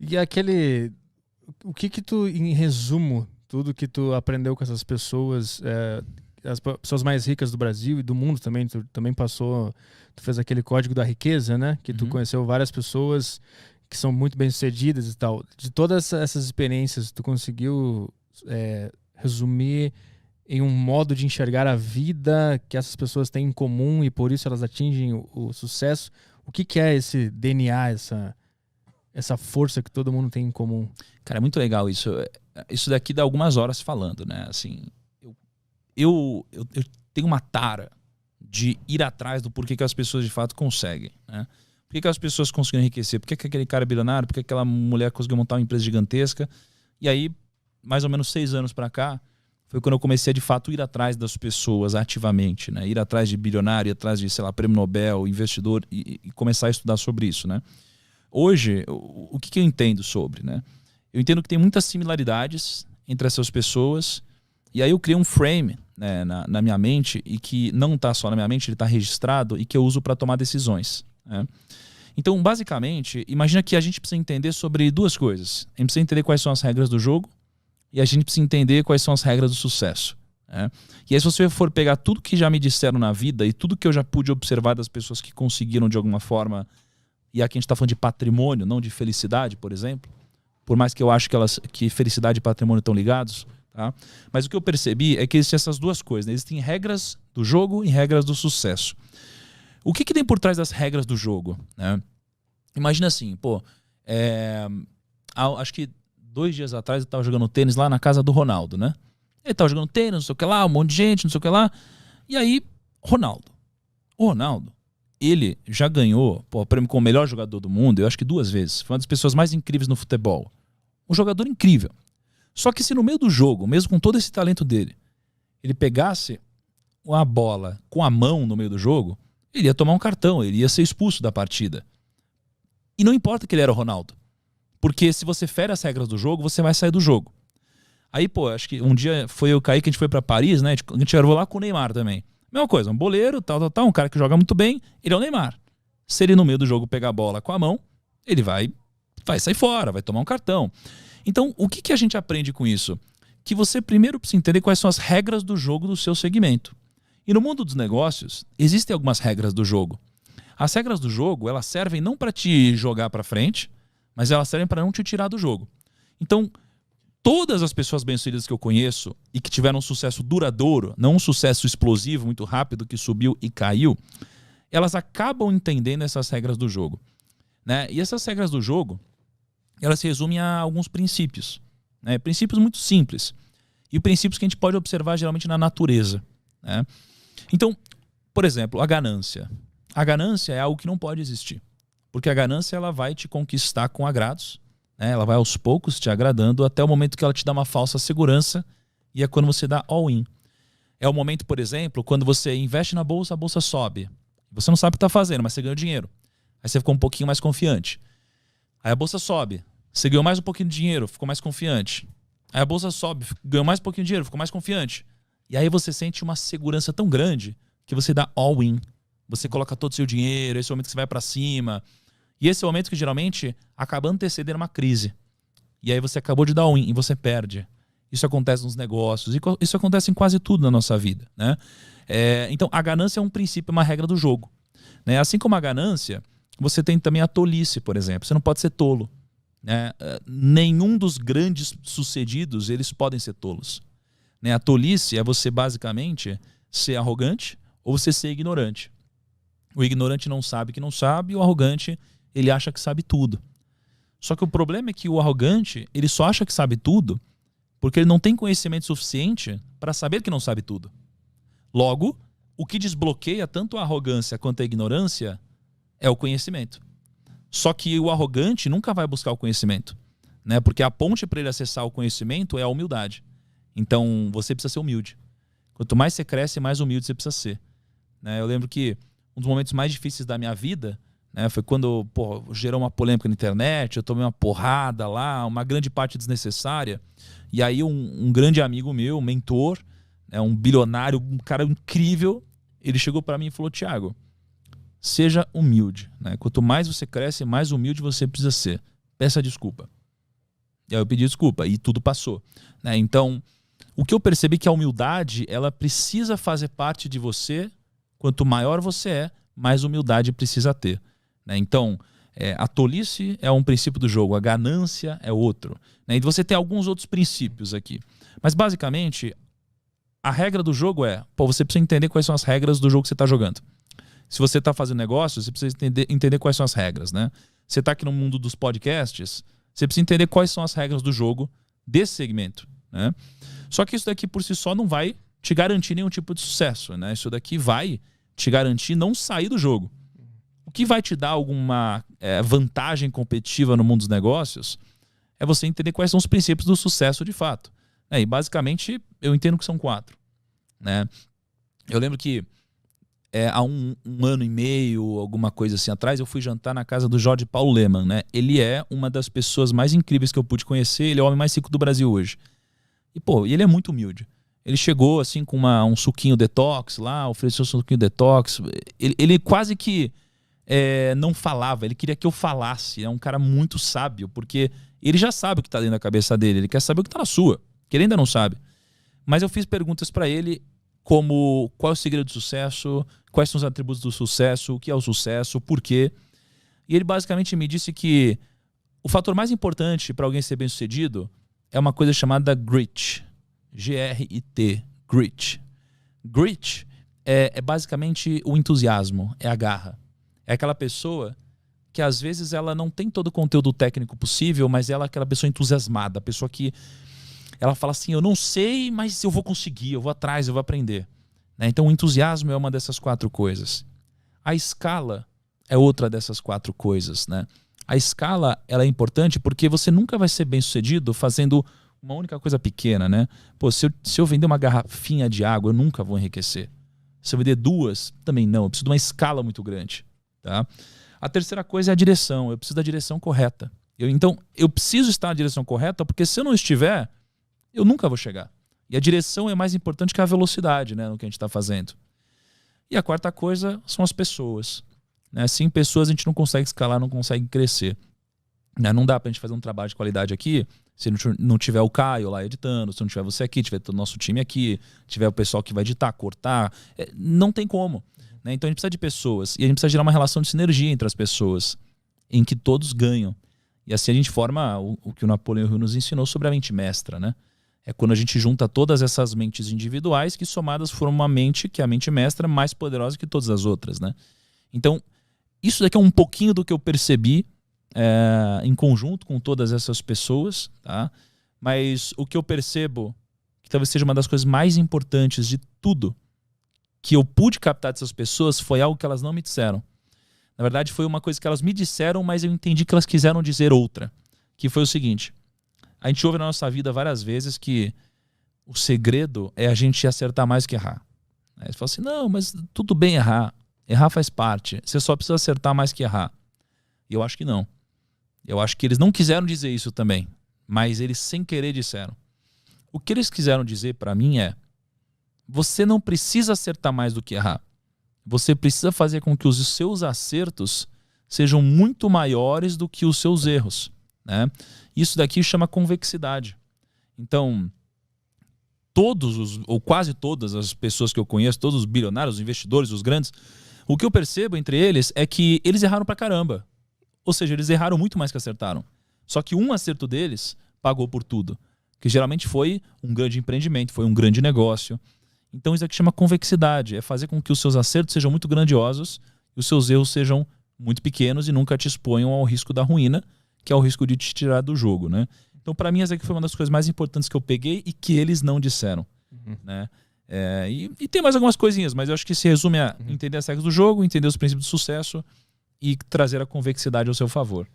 E aquele... O que tu, em resumo, tudo que tu aprendeu com essas pessoas, as pessoas mais ricas do Brasil e do mundo também, tu também passou, tu fez aquele código da riqueza, né? Que tu conheceu várias pessoas que são muito bem-sucedidas e tal. De todas essas experiências, tu conseguiu resumir em um modo de enxergar a vida que essas pessoas têm em comum e por isso elas atingem o sucesso? O que é esse DNA, essa força que todo mundo tem em comum? Cara, é muito legal isso. Isso daqui dá algumas horas falando, né? Assim, eu tenho uma tara de ir atrás do porquê que as pessoas de fato conseguem, né? Por que as pessoas conseguiram enriquecer? Por que aquele cara é bilionário? Por que aquela mulher conseguiu montar uma empresa gigantesca? E aí, mais ou menos 6 anos pra cá, foi quando eu comecei a de fato ir atrás das pessoas ativamente, né? Ir atrás de bilionário, ir atrás de, sei lá, prêmio Nobel, investidor e começar a estudar sobre isso, né? Hoje, o que eu entendo sobre, né? Eu entendo que tem muitas similaridades entre essas pessoas e aí eu criei um frame, né, na minha mente e que não está só na minha mente, ele está registrado e que eu uso para tomar decisões, né? Então, basicamente, imagina que a gente precisa entender sobre duas coisas. A gente precisa entender quais são as regras do jogo e a gente precisa entender quais são as regras do sucesso, né? E aí, se você for pegar tudo que já me disseram na vida e tudo que eu já pude observar das pessoas que conseguiram de alguma forma, e aqui a gente está falando de patrimônio, não de felicidade, por exemplo, por mais que eu acho que felicidade e patrimônio estão ligados, tá? Mas o que eu percebi é que existem essas duas coisas, né? Existem regras do jogo e regras do sucesso. O que tem por trás das regras do jogo, né? Imagina assim, acho que 2 dias atrás eu estava jogando tênis lá na casa do Ronaldo, né? Ele estava jogando tênis, não sei o que lá, um monte de gente, não sei o que lá. E aí, o Ronaldo, ele já ganhou o prêmio como o melhor jogador do mundo, eu acho que 2 vezes. Foi uma das pessoas mais incríveis no futebol. Um jogador incrível. Só que se no meio do jogo, mesmo com todo esse talento dele, ele pegasse a bola com a mão no meio do jogo, ele ia tomar um cartão, ele ia ser expulso da partida. E não importa que ele era o Ronaldo. Porque se você fere as regras do jogo, você vai sair do jogo. Aí, acho que um dia foi eu e o Kaique, a gente foi pra Paris, né? A gente gravou lá com o Neymar também. Mesma coisa, um boleiro, tal, um cara que joga muito bem, ele é o Neymar. Se ele no meio do jogo pegar a bola com a mão, ele vai sair fora, vai tomar um cartão. Então, o que a gente aprende com isso? Que você primeiro precisa entender quais são as regras do jogo do seu segmento. E no mundo dos negócios, existem algumas regras do jogo. As regras do jogo, elas servem não para te jogar para frente, mas elas servem para não te tirar do jogo. Então, todas as pessoas bem-sucedidas que eu conheço e que tiveram um sucesso duradouro, não um sucesso explosivo, muito rápido, que subiu e caiu, elas acabam entendendo essas regras do jogo, né? E essas regras do jogo, elas se resumem a alguns princípios, né? Princípios muito simples. E princípios que a gente pode observar geralmente na natureza, né? Então, por exemplo, a ganância. A ganância é algo que não pode existir. Porque a ganância ela vai te conquistar com agrados, né? Ela vai aos poucos te agradando até o momento que ela te dá uma falsa segurança e é quando você dá all-in. É o momento, por exemplo, quando você investe na bolsa, a bolsa sobe. Você não sabe o que está fazendo, mas você ganhou dinheiro. Aí você ficou um pouquinho mais confiante. Aí a bolsa sobe. Você ganhou mais um pouquinho de dinheiro, ficou mais confiante. Aí a bolsa sobe, ganhou mais um pouquinho de dinheiro, ficou mais confiante. E aí você sente uma segurança tão grande que você dá all-in. Você coloca todo o seu dinheiro, esse é o momento que você vai para cima. E esse é o momento que geralmente acaba antecedendo uma crise. E aí você acabou de dar all-in e você perde. Isso acontece nos negócios, isso acontece em quase tudo na nossa vida, né? Então a ganância é um princípio, uma regra do jogo, né? Assim como a ganância, você tem também a tolice, por exemplo. Você não pode ser tolo, né? Nenhum dos grandes sucedidos eles podem ser tolos, né? A tolice é você basicamente ser arrogante ou você ser ignorante. O ignorante não sabe que não sabe, e o arrogante ele acha que sabe tudo. Só que o problema é que o arrogante ele só acha que sabe tudo porque ele não tem conhecimento suficiente para saber que não sabe tudo. Logo, o que desbloqueia tanto a arrogância quanto a ignorância é o conhecimento. Só que o arrogante nunca vai buscar o conhecimento, né? Porque a ponte para ele acessar o conhecimento é a humildade. Então, você precisa ser humilde. Quanto mais você cresce, mais humilde você precisa ser, né? Eu lembro que um dos momentos mais difíceis da minha vida, né, foi quando gerou uma polêmica na internet, eu tomei uma porrada lá, uma grande parte desnecessária. E aí um grande amigo meu, um mentor, né, um bilionário, um cara incrível, ele chegou para mim e falou: Thiago, seja humilde, né? Quanto mais você cresce, mais humilde você precisa ser. peça desculpa. E aí eu pedi desculpa e tudo passou, né? Então, o que eu percebi é que a humildade, ela precisa fazer parte de você. Quanto maior você é, mais humildade precisa ter, né? Então, a tolice é um princípio do jogo, a ganância é outro, né? E você tem alguns outros princípios aqui. Mas, basicamente, a regra do jogo você precisa entender quais são as regras do jogo que você está jogando. Se você está fazendo negócio, você precisa entender quais são as regras, né? Você está aqui no mundo dos podcasts, você precisa entender quais são as regras do jogo desse segmento, né? Só que isso daqui por si só não vai te garantir nenhum tipo de sucesso, né? Isso daqui vai te garantir não sair do jogo. O que vai te dar alguma vantagem competitiva no mundo dos negócios é você entender quais são os princípios do sucesso de fato. E basicamente eu entendo que são 4, né? Eu lembro que há um ano e meio, alguma coisa assim atrás, eu fui jantar na casa do Jorge Paulo Lemann, né? Ele é uma das pessoas mais incríveis que eu pude conhecer, ele é o homem mais rico do Brasil hoje. E, ele é muito humilde. Ele chegou assim com um suquinho detox lá, ofereceu um suquinho detox. Ele quase que não falava, ele queria que eu falasse. É um cara muito sábio, porque ele já sabe o que está dentro da cabeça dele, ele quer saber o que está na sua, que ele ainda não sabe. Mas eu fiz perguntas para ele como qual é o segredo do sucesso, quais são os atributos do sucesso, o que é o sucesso, por quê. E ele basicamente me disse que o fator mais importante para alguém ser bem-sucedido é uma coisa chamada grit. G-R-I-T. Grit. Grit é basicamente o entusiasmo, é a garra. É aquela pessoa que às vezes ela não tem todo o conteúdo técnico possível, mas ela é aquela pessoa entusiasmada, a pessoa que ela fala assim, eu não sei, mas eu vou conseguir, eu vou atrás, eu vou aprender, né? Então o entusiasmo é uma dessas 4 coisas. A escala é outra dessas 4 coisas, né? A escala, ela é importante porque você nunca vai ser bem sucedido fazendo uma única coisa pequena, né? Se eu vender uma garrafinha de água, eu nunca vou enriquecer. Se eu vender 2, também não. Eu preciso de uma escala muito grande, tá? A terceira coisa é a direção. Eu preciso da direção correta. Então, eu preciso estar na direção correta porque se eu não estiver, eu nunca vou chegar. E a direção é mais importante que a velocidade, né, no que a gente está fazendo. E a quarta coisa são as pessoas, né? Sem pessoas a gente não consegue escalar, não consegue crescer, né? Não dá pra gente fazer um trabalho de qualidade aqui se não tiver o Caio lá editando, se não tiver você aqui, tiver todo o nosso time aqui, tiver o pessoal que vai editar, cortar, não tem como, né? Então a gente precisa de pessoas e a gente precisa gerar uma relação de sinergia entre as pessoas em que todos ganham. E assim a gente forma o que o Napoleão Hill nos ensinou sobre a mente mestra, né? É quando a gente junta todas essas mentes individuais que somadas formam uma mente que é a mente mestra mais poderosa que todas as outras, né? Então, isso daqui é um pouquinho do que eu percebi em conjunto com todas essas pessoas, tá? Mas o que eu percebo, que talvez seja uma das coisas mais importantes de tudo que eu pude captar dessas pessoas, foi algo que elas não me disseram. Na verdade, foi uma coisa que elas me disseram, mas eu entendi que elas quiseram dizer outra. Que foi o seguinte: a gente ouve na nossa vida várias vezes que o segredo é a gente acertar mais que errar. Aí você fala assim, não, mas tudo bem errar. Errar faz parte. Você só precisa acertar mais que errar. E eu acho que não. Eu acho que eles não quiseram dizer isso também, mas eles sem querer disseram. O que eles quiseram dizer para mim é: você não precisa acertar mais do que errar. Você precisa fazer com que os seus acertos sejam muito maiores do que os seus erros, né? Isso daqui chama convexidade. Então, ou quase todas as pessoas que eu conheço, todos os bilionários, os investidores, os grandes, o que eu percebo entre eles é que eles erraram pra caramba. Ou seja, eles erraram muito mais que acertaram. Só que um acerto deles pagou por tudo. Que geralmente foi um grande empreendimento, foi um grande negócio. Então isso aqui chama convexidade. É fazer com que os seus acertos sejam muito grandiosos e os seus erros sejam muito pequenos e nunca te exponham ao risco da ruína, que é o risco de te tirar do jogo, né? Então, para mim, essa aqui foi uma das coisas mais importantes que eu peguei e que eles não disseram, né? E tem mais algumas coisinhas, mas eu acho que se resume a entender as regras do jogo, entender os princípios do sucesso e trazer a convexidade ao seu favor.